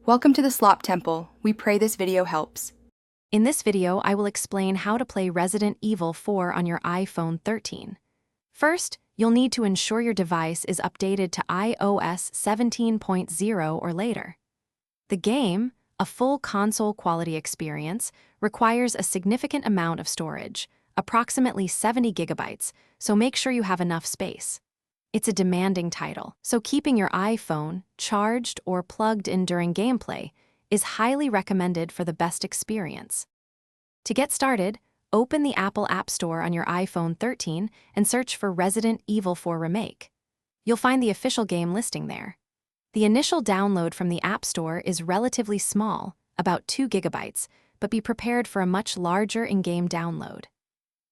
Welcome to the Slop Temple. We pray this video helps. In this video, I will explain how to play Resident Evil 4 on your iPhone 13. First, you'll need to ensure your device is updated to iOS 17.0 or later. The game, a full console-quality experience, requires a significant amount of storage, approximately 70 gigabytes, so make sure you have enough space. It's a demanding title, so keeping your iPhone charged or plugged in during gameplay is highly recommended for the best experience. To get started, open the Apple App Store on your iPhone 13 and search for Resident Evil 4 Remake. You'll find the official game listing there. The initial download from the App Store is relatively small, about 2 gigabytes, but be prepared for a much larger in-game download.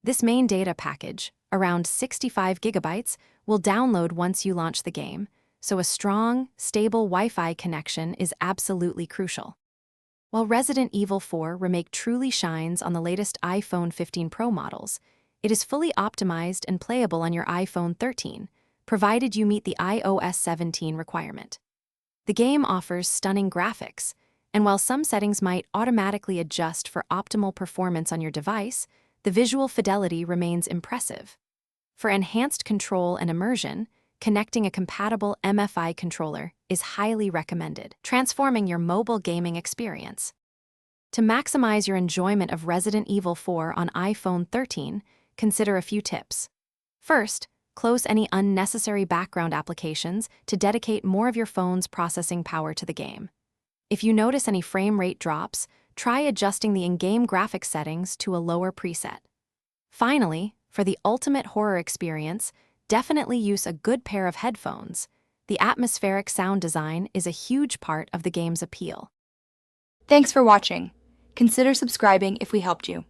This main data package, around 65 gigabytes, will download once you launch the game, so a strong, stable Wi-Fi connection is absolutely crucial. While Resident Evil 4 Remake truly shines on the latest iPhone 15 Pro models, it is fully optimized and playable on your iPhone 13, provided you meet the iOS 17 requirement. The game offers stunning graphics, and while some settings might automatically adjust for optimal performance on your device, the visual fidelity remains impressive. For enhanced control and immersion, connecting a compatible MFI controller is highly recommended, transforming your mobile gaming experience. To maximize your enjoyment of Resident Evil 4 on iPhone 13, consider a few tips. First, close any unnecessary background applications to dedicate more of your phone's processing power to the game. If you notice any frame rate drops, try adjusting the in-game graphics settings to a lower preset. Finally, for the ultimate horror experience, definitely use a good pair of headphones. The atmospheric sound design is a huge part of the game's appeal. Thanks for watching. Consider subscribing if we helped you.